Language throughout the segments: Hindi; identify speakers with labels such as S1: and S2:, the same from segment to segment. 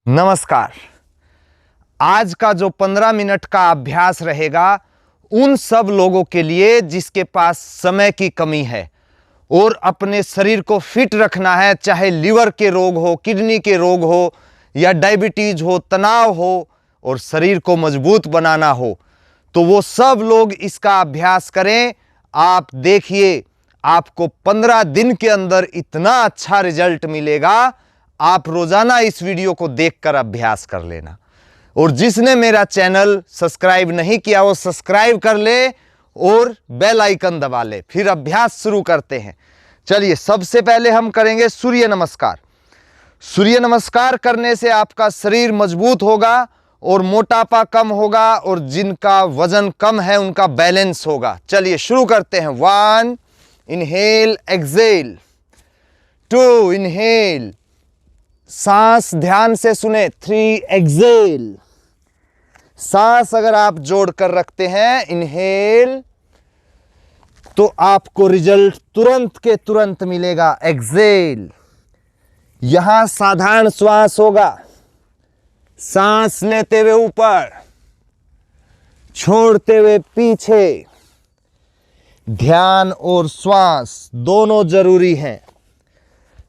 S1: नमस्कार। आज का जो 15 मिनट का अभ्यास रहेगा उन सब लोगों के लिए जिसके पास समय की कमी है और अपने शरीर को फिट रखना है, चाहे लीवर के रोग हो, किडनी के रोग हो या डायबिटीज हो, तनाव हो और शरीर को मजबूत बनाना हो, तो वो सब लोग इसका अभ्यास करें। आप देखिए, आपको 15 दिन के अंदर इतना अच्छा रिजल्ट मिलेगा। आप रोजाना इस वीडियो को देखकर अभ्यास कर लेना और जिसने मेरा चैनल सब्सक्राइब नहीं किया वो सब्सक्राइब कर ले और बेल आइकन दबा ले। फिर अभ्यास शुरू करते हैं। चलिए, सबसे पहले हम करेंगे सूर्य नमस्कार। सूर्य नमस्कार करने से आपका शरीर मजबूत होगा और मोटापा कम होगा और जिनका वजन कम है उनका बैलेंस होगा। चलिए शुरू करते हैं। 1 इनहेल एक्सेल, 2 इनहेल, सांस ध्यान से सुने, 3 एक्सेल। सांस अगर आप जोड़कर रखते हैं इनहेल तो आपको रिजल्ट तुरंत के तुरंत मिलेगा। एक्सेल, यहां साधारण श्वास होगा। सांस लेते हुए ऊपर, छोड़ते हुए पीछे। ध्यान और श्वास दोनों जरूरी हैं,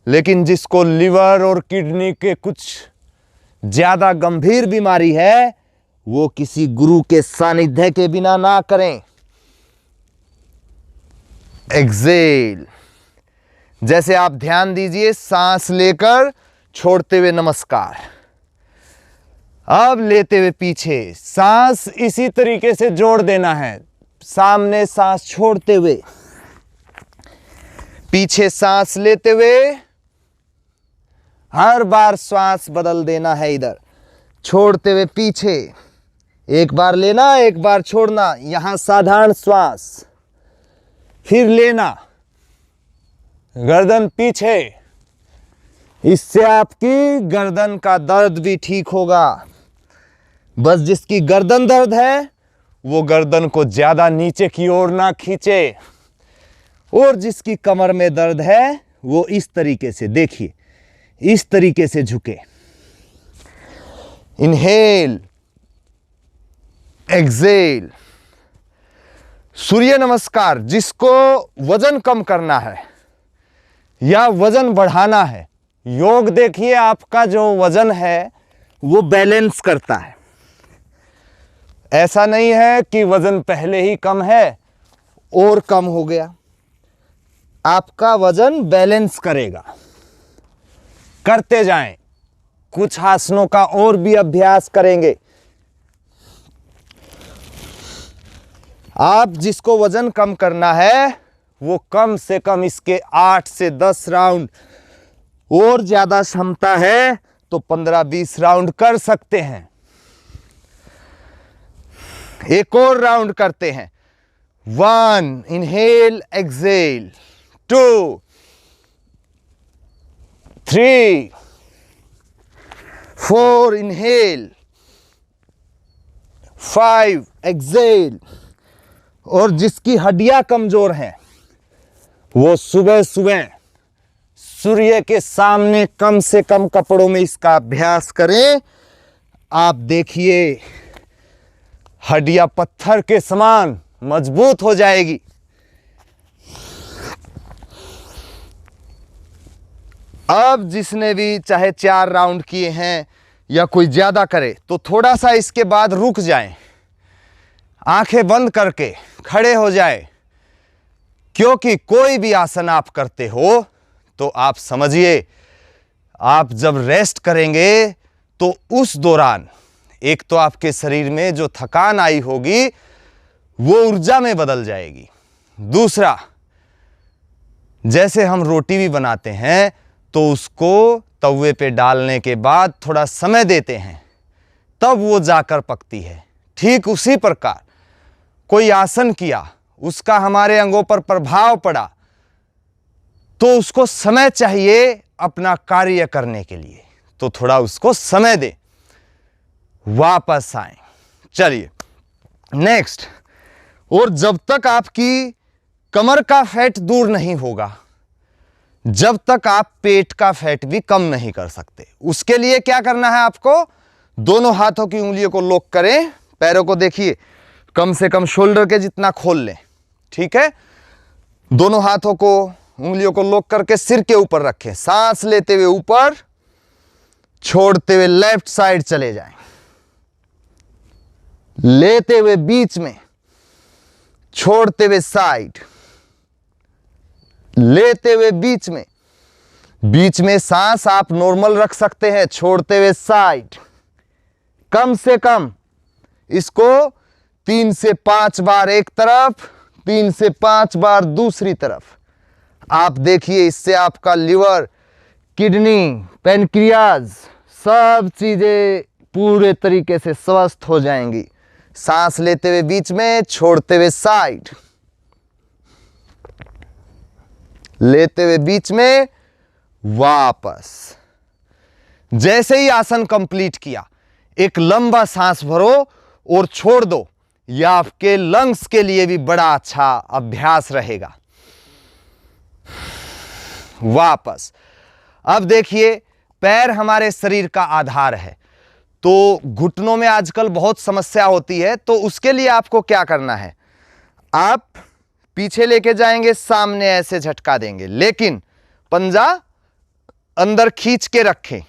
S1: लेकिन जिसको लिवर और किडनी के कुछ ज्यादा गंभीर बीमारी है वो किसी गुरु के सानिध्य के बिना ना करें। एक्सेल, जैसे आप ध्यान दीजिए, सांस लेकर छोड़ते हुए नमस्कार। अब लेते हुए पीछे, सांस इसी तरीके से जोड़ देना है। सामने सांस छोड़ते हुए, पीछे सांस लेते हुए, हर बार श्वास बदल देना है। इधर छोड़ते हुए पीछे, एक बार लेना, एक बार छोड़ना। यहां साधारण श्वास, फिर लेना, गर्दन पीछे। इससे आपकी गर्दन का दर्द भी ठीक होगा। बस जिसकी गर्दन दर्द है वो गर्दन को ज्यादा नीचे की ओर ना खींचे, और जिसकी कमर में दर्द है वो इस तरीके से, देखिए, इस तरीके से झुके। Inhale exhale. सूर्य नमस्कार, जिसको वजन कम करना है या वजन बढ़ाना है, योग देखिए आपका जो वजन है वो बैलेंस करता है। ऐसा नहीं है कि वजन पहले ही कम है और कम हो गया। आपका वजन बैलेंस करेगा। करते जाएं। कुछ आसनों का और भी अभ्यास करेंगे। आप जिसको वजन कम करना है वो कम से कम इसके 8 से 10 राउंड, और ज्यादा क्षमता है तो 15-20 राउंड कर सकते हैं। एक और राउंड करते हैं। 1 इनहेल एक्सेल, 2 3 4 इनहेल, 5 एक्सेल। और जिसकी हड्डियां कमजोर हैं वो सुबह सुबह सूर्य के सामने कम से कम कपड़ों में इसका अभ्यास करें। आप देखिए, हड्डियां पत्थर के समान मजबूत हो जाएगी। अब जिसने भी चाहे 4 राउंड किए हैं या कोई ज्यादा करे तो थोड़ा सा इसके बाद रुक जाएं, आंखें बंद करके खड़े हो जाए, क्योंकि कोई भी आसन आप करते हो तो आप समझिए, आप जब रेस्ट करेंगे तो उस दौरान एक तो आपके शरीर में जो थकान आई होगी वो ऊर्जा में बदल जाएगी। दूसरा, जैसे हम रोटी भी बनाते हैं तो उसको तवे पे डालने के बाद थोड़ा समय देते हैं, तब वो जाकर पकती है। ठीक उसी प्रकार कोई आसन किया, उसका हमारे अंगों पर प्रभाव पड़ा तो उसको समय चाहिए अपना कार्य करने के लिए, तो थोड़ा उसको समय दे, वापस आए। चलिए नेक्स्ट। और जब तक आपकी कमर का फैट दूर नहीं होगा, जब तक आप पेट का फैट भी कम नहीं कर सकते। उसके लिए क्या करना है आपको, दोनों हाथों की उंगलियों को लॉक करें, पैरों को देखिए कम से कम शोल्डर के जितना खोल लें, ठीक है। दोनों हाथों को उंगलियों को लॉक करके सिर के ऊपर रखें, सांस लेते हुए ऊपर, छोड़ते हुए लेफ्ट साइड चले जाएं, लेते हुए बीच में, छोड़ते हुए साइड, लेते हुए बीच में। बीच में सांस आप नॉर्मल रख सकते हैं, छोड़ते हुए साइड। कम से कम इसको 3 से 5 बार एक तरफ, 3 से 5 बार दूसरी तरफ। आप देखिए इससे आपका लिवर, किडनी, पैनक्रियाज सब चीजें पूरे तरीके से स्वस्थ हो जाएंगी। सांस लेते हुए बीच में, छोड़ते हुए साइड, लेते हुए बीच में, वापस। जैसे ही आसन कंप्लीट किया, एक लंबा सांस भरो और छोड़ दो। यह आपके लंग्स के लिए भी बड़ा अच्छा अभ्यास रहेगा। वापस। अब देखिए, पैर हमारे शरीर का आधार है, तो घुटनों में आजकल बहुत समस्या होती है। तो उसके लिए आपको क्या करना है, आप पीछे लेके जाएंगे, सामने ऐसे झटका देंगे, लेकिन पंजा अंदर खींच के रखें।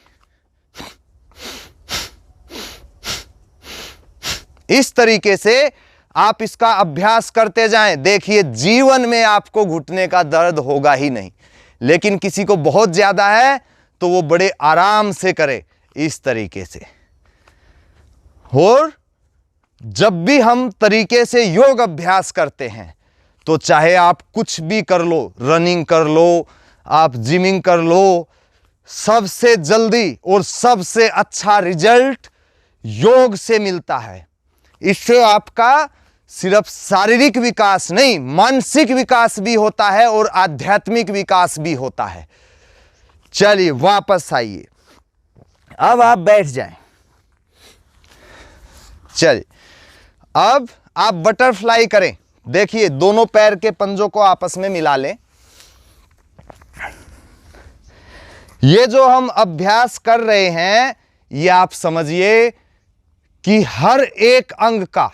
S1: इस तरीके से आप इसका अभ्यास करते जाएं। देखिए, जीवन में आपको घुटने का दर्द होगा ही नहीं, लेकिन किसी को बहुत ज्यादा है तो वो बड़े आराम से करे इस तरीके से। और जब भी हम तरीके से योग अभ्यास करते हैं, तो चाहे आप कुछ भी कर लो, रनिंग कर लो, आप जिमिंग कर लो, सबसे जल्दी और सबसे अच्छा रिजल्ट योग से मिलता है। इससे आपका सिर्फ शारीरिक विकास नहीं, मानसिक विकास भी होता है और आध्यात्मिक विकास भी होता है। चलिए वापस आइए, अब आप बैठ जाएं। चलिए अब आप बटरफ्लाई करें। देखिए, दोनों पैर के पंजों को आपस में मिला लें। ये जो हम अभ्यास कर रहे हैं, ये आप समझिए कि हर एक अंग का,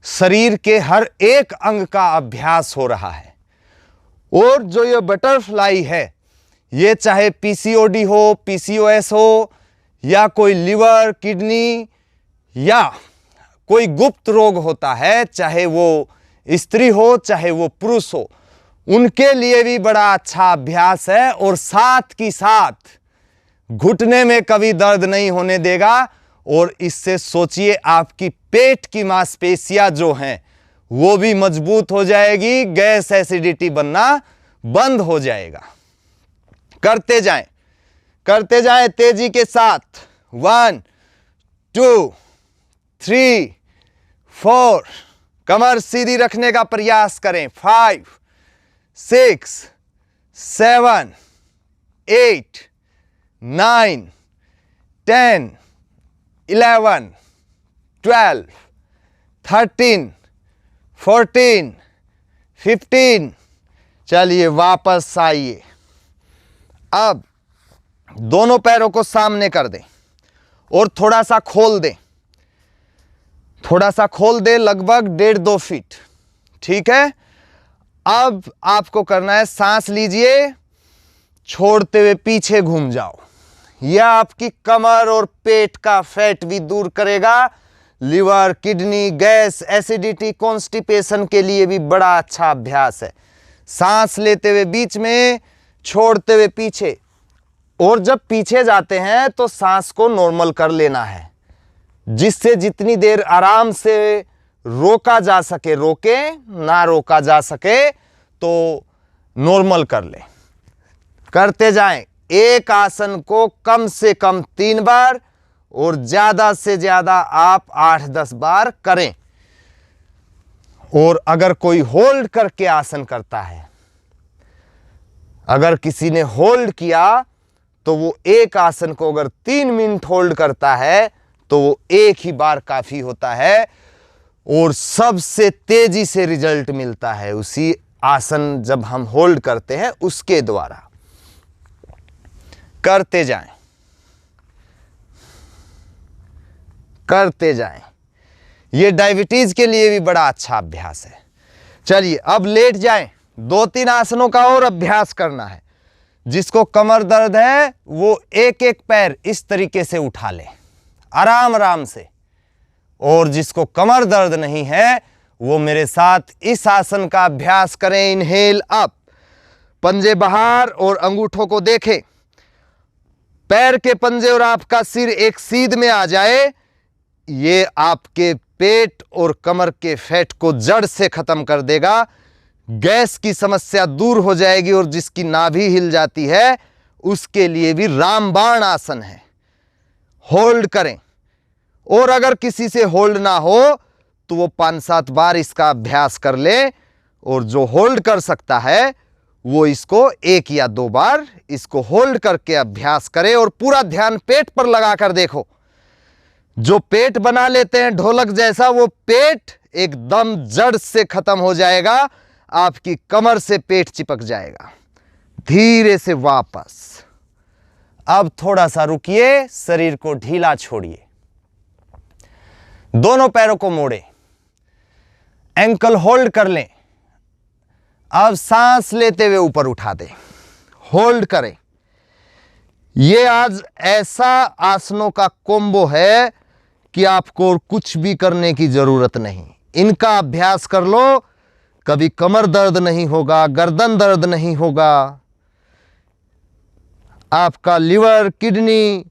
S1: शरीर के हर एक अंग का अभ्यास हो रहा है। और जो ये बटरफ्लाई है, ये चाहे पीसीओडी हो, पीसीओएस हो, या कोई लिवर, किडनी, या कोई गुप्त रोग होता है, चाहे वो स्त्री हो चाहे वो पुरुष हो, उनके लिए भी बड़ा अच्छा अभ्यास है। और साथ की साथ घुटने में कभी दर्द नहीं होने देगा। और इससे सोचिए, आपकी पेट की मांसपेशियां जो हैं वो भी मजबूत हो जाएगी, गैस एसिडिटी बनना बंद हो जाएगा। करते जाएं तेजी के साथ। 1 2 3 4, कमर सीधी रखने का प्रयास करें। 5 6 7 8 9 10 11 12 13 14 15। चलिए वापस आइए। अब दोनों पैरों को सामने कर दें और थोड़ा सा खोल दें, लगभग 1.5-2 फीट, ठीक है। अब आपको करना है, सांस लीजिए, छोड़ते हुए पीछे घूम जाओ। यह आपकी कमर और पेट का फैट भी दूर करेगा। Liver, kidney, gas, acidity, constipation के लिए भी बड़ा अच्छा अभ्यास है। सांस लेते हुए बीच में, छोड़ते हुए पीछे। और जब पीछे जाते हैं तो सांस को नॉर्मल कर लेना है, जिससे जितनी देर आराम से रोका जा सके रोके, ना रोका जा सके तो नॉर्मल कर ले। करते जाएं। एक आसन को कम से कम 3 बार और ज्यादा से ज्यादा आप 8-10 बार करें। और अगर कोई होल्ड करके आसन करता है, अगर किसी ने होल्ड किया, तो वो एक आसन को अगर 3 मिनट होल्ड करता है तो वो एक ही बार काफी होता है। और सबसे तेजी से रिजल्ट मिलता है उसी आसन जब हम होल्ड करते हैं उसके द्वारा। करते जाएं, करते जाएं। ये डायबिटीज के लिए भी बड़ा अच्छा अभ्यास है। चलिए अब लेट जाएं, 2-3 आसनों का और अभ्यास करना है। जिसको कमर दर्द है वो एक एक पैर इस तरीके से उठा ले आराम आराम से, और जिसको कमर दर्द नहीं है वो मेरे साथ इस आसन का अभ्यास करें। इनहेल अप, पंजे बाहर और अंगूठों को देखें, पैर के पंजे और आपका सिर एक सीध में आ जाए। ये आपके पेट और कमर के फैट को जड़ से खत्म कर देगा, गैस की समस्या दूर हो जाएगी, और जिसकी नाभि हिल जाती है उसके लिए भी रामबाण आसन है। होल्ड करें, और अगर किसी से होल्ड ना हो तो वो 5-7 बार इसका अभ्यास कर ले, और जो होल्ड कर सकता है वो इसको 1 या 2 बार इसको होल्ड करके अभ्यास करे। और पूरा ध्यान पेट पर लगाकर देखो, जो पेट बना लेते हैं ढोलक जैसा, वो पेट एकदम जड़ से खत्म हो जाएगा, आपकी कमर से पेट चिपक जाएगा। धीरे से वापस। अब थोड़ा सा रुकिए, शरीर को ढीला छोड़िए, दोनों पैरों को मोड़े, एंकल होल्ड कर लें। अब सांस लेते हुए ऊपर उठा दें, होल्ड करें। ये आज ऐसा आसनों का कॉम्बो है कि आपको कुछ भी करने की जरूरत नहीं। इनका अभ्यास कर लो, कभी कमर दर्द नहीं होगा, गर्दन दर्द नहीं होगा, आपका लिवर, किडनी,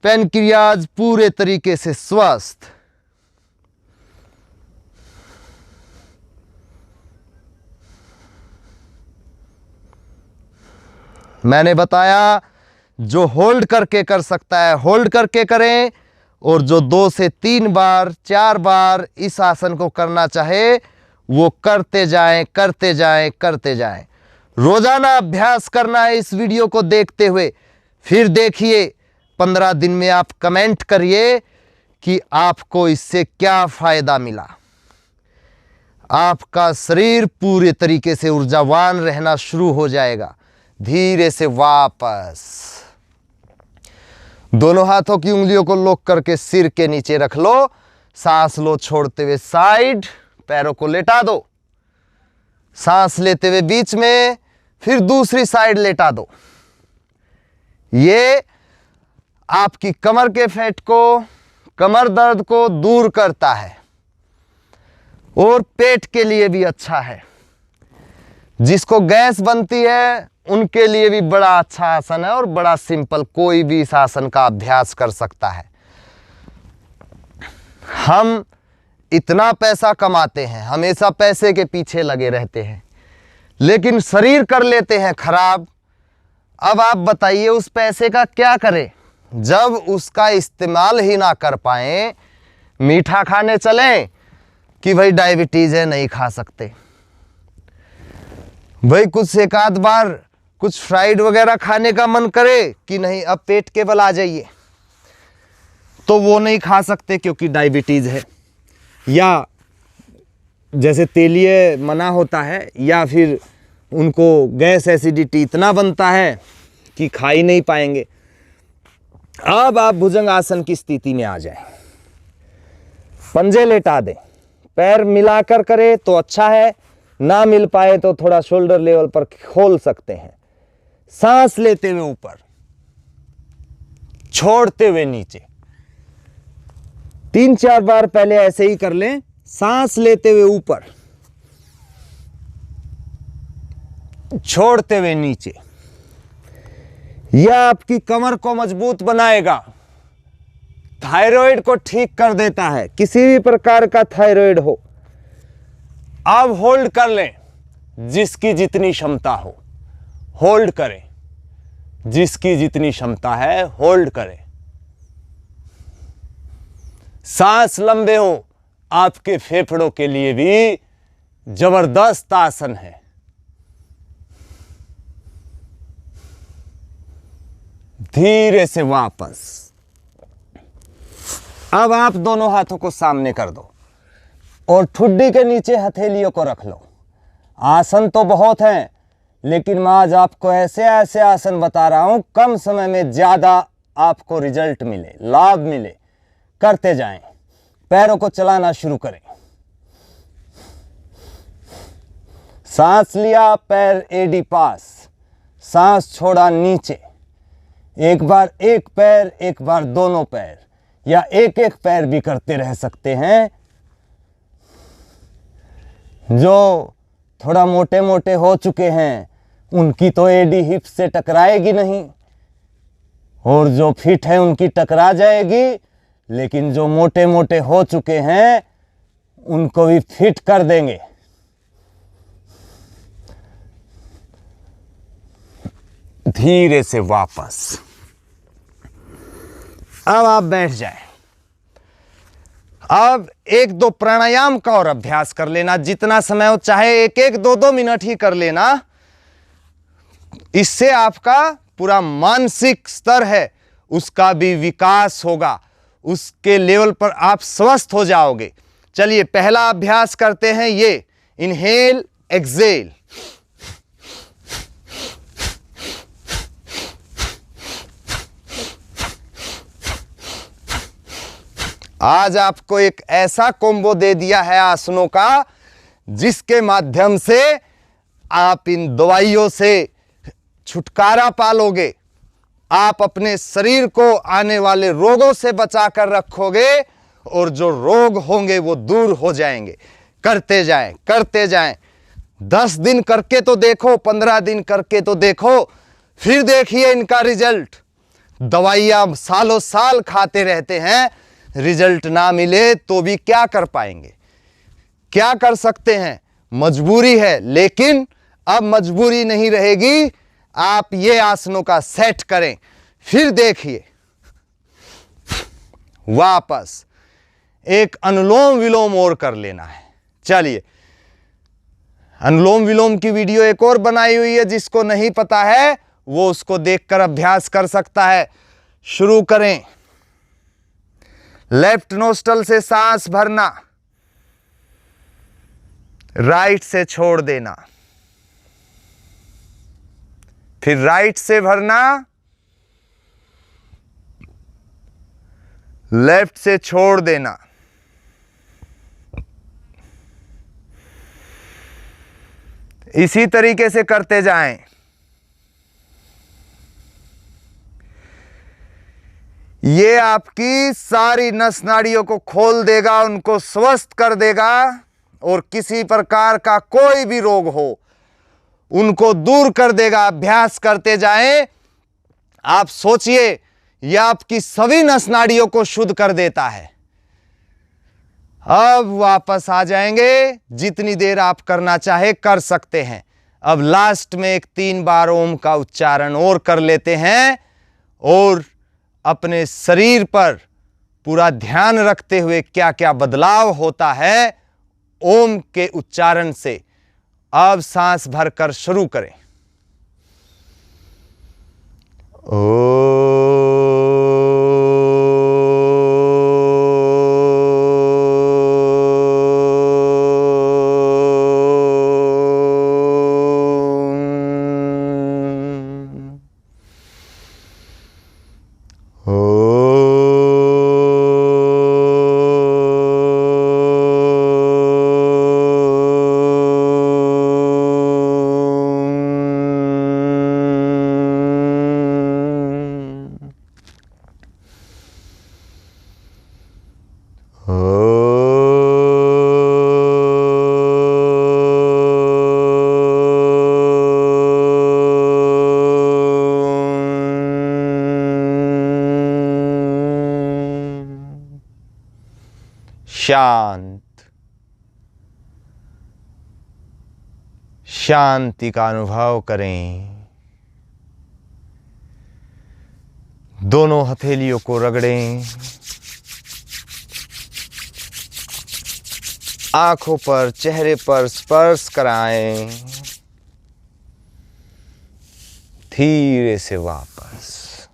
S1: पैनक्रियाज पूरे तरीके से स्वस्थ। मैंने बताया जो होल्ड करके कर सकता है होल्ड करके करें, और जो 2 से 3 बार 4 बार इस आसन को करना चाहे वो करते जाएं, करते जाएं, करते जाएं। रोजाना अभ्यास करना है इस वीडियो को देखते हुए। फिर देखिए 15 दिन में आप कमेंट करिए कि आपको इससे क्या फायदा मिला। आपका शरीर पूरे तरीके से ऊर्जावान रहना शुरू हो जाएगा। धीरे से वापस, दोनों हाथों की उंगलियों को लॉक करके सिर के नीचे रख लो, सांस लो छोड़ते हुए साइड, पैरों को लेटा दो, सांस लेते हुए बीच में, फिर दूसरी साइड लेटा दो। ये आपकी कमर के फैट को, कमर दर्द को दूर करता है, और पेट के लिए भी अच्छा है। जिसको गैस बनती है उनके लिए भी बड़ा अच्छा आसन है, और बड़ा सिंपल, कोई भी इस आसन का अभ्यास कर सकता है। हम इतना पैसा कमाते हैं, हमेशा पैसे के पीछे लगे रहते हैं, लेकिन शरीर कर लेते हैं खराब। अब आप बताइए उस पैसे का क्या करें जब उसका इस्तेमाल ही ना कर पाए। मीठा खाने चलें कि भाई डायबिटीज है नहीं खा सकते, भाई कुछ एक आध बार कुछ फ्राइड वगैरह खाने का मन करे कि नहीं अब पेट के बल आ जाइए, तो वो नहीं खा सकते क्योंकि डायबिटीज है, या जैसे तेलीय मना होता है, या फिर उनको गैस एसिडिटी इतना बनता है कि खा ही नहीं पाएंगे। अब आप भुजंग आसन की स्थिति में आ जाएं, पंजे लेटा दें, पैर मिलाकर करें तो अच्छा है, ना मिल पाए तो थोड़ा शोल्डर लेवल पर खोल सकते हैं। सांस लेते हुए ऊपर, छोड़ते हुए नीचे, 3-4 बार पहले ऐसे ही कर लें। सांस लेते हुए ऊपर, छोड़ते हुए नीचे। यह आपकी कमर को मजबूत बनाएगा, थायराइड को ठीक कर देता है, किसी भी प्रकार का थायराइड हो। अब होल्ड कर लें, जिसकी जितनी क्षमता हो होल्ड करें, जिसकी जितनी क्षमता है होल्ड करें। सांस लंबे हो, आपके फेफड़ों के लिए भी जबरदस्त आसन है। धीरे से वापस। अब आप दोनों हाथों को सामने कर दो और ठुड्डी के नीचे हथेलियों को रख लो। आसन तो बहुत हैं, लेकिन मैं आज आपको ऐसे ऐसे आसन बता रहा हूं कम समय में ज़्यादा आपको रिजल्ट मिले, लाभ मिले। करते जाएं। पैरों को चलाना शुरू करें। सांस लिया, पैर एडी पास, सांस छोड़ा नीचे। एक बार एक पैर, एक बार दोनों पैर, या एक एक पैर भी करते रह सकते हैं। जो थोड़ा मोटे मोटे हो चुके हैं उनकी तो एडी हिप से टकराएगी नहीं, और जो फिट है उनकी टकरा जाएगी, लेकिन जो मोटे मोटे हो चुके हैं उनको भी फिट कर देंगे। धीरे से वापस। अब आप बैठ जाएं। अब एक दो प्राणायाम का और अभ्यास कर लेना, जितना समय हो, चाहे एक एक दो दो मिनट ही कर लेना। इससे आपका पूरा मानसिक स्तर है उसका भी विकास होगा, उसके लेवल पर आप स्वस्थ हो जाओगे। चलिए पहला अभ्यास करते हैं, ये इनहेल एक्सेल। आज आपको एक ऐसा कॉम्बो दे दिया है आसनों का, जिसके माध्यम से आप इन दवाइयों से छुटकारा पालोगे। आप अपने शरीर को आने वाले रोगों से बचाकर रखोगे, और जो रोग होंगे वो दूर हो जाएंगे। करते जाएं, करते जाएं। 10 दिन करके तो देखो, 15 दिन करके तो देखो, फिर देखिए इनका रिजल्ट। दवाइयां सालों साल खाते रहते हैं, रिजल्ट ना मिले तो भी क्या कर पाएंगे? क्या कर सकते हैं? मजबूरी है, लेकिन अब मजबूरी नहीं रहेगी। आप ये आसनों का सेट करें, फिर देखिए। वापस एक अनुलोम विलोम और कर लेना है। चलिए, अनुलोम विलोम की वीडियो एक और बनाई हुई है, जिसको नहीं पता है वो उसको देखकर अभ्यास कर सकता है। शुरू करें। लेफ्ट नोस्ट्रल से सांस भरना, राइट से छोड़ देना, फिर राइट से भरना, लेफ्ट से छोड़ देना। इसी तरीके से करते जाएं। ये आपकी सारी नस नाड़ियों को खोल देगा, उनको स्वस्थ कर देगा, और किसी प्रकार का कोई भी रोग हो उनको दूर कर देगा। अभ्यास करते जाएं। आप सोचिए, यह आपकी सभी नस नाड़ियों को शुद्ध कर देता है। अब वापस आ जाएंगे। जितनी देर आप करना चाहे कर सकते हैं। अब लास्ट में एक 3 बार ओम का उच्चारण और कर लेते हैं, और अपने शरीर पर पूरा ध्यान रखते हुए क्या क्या बदलाव होता है ओम के उच्चारण से। अब सांस भरकर शुरू करें। शांत, शांति का अनुभव करें। दोनों हथेलियों को रगड़ें। आंखों पर, चेहरे पर स्पर्श कराएं। धीरे से वापस।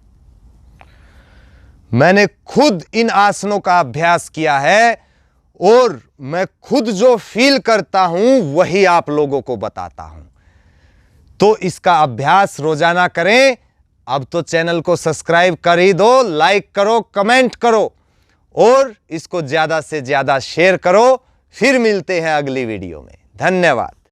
S1: मैंने खुद इन आसनों का अभ्यास किया है, और मैं खुद जो फील करता हूं वही आप लोगों को बताता हूं। तो इसका अभ्यास रोजाना करें। अब तो चैनल को सब्सक्राइब कर ही दो, लाइक करो, कमेंट करो और इसको ज्यादा से ज्यादा शेयर करो। फिर मिलते हैं अगली वीडियो में। धन्यवाद।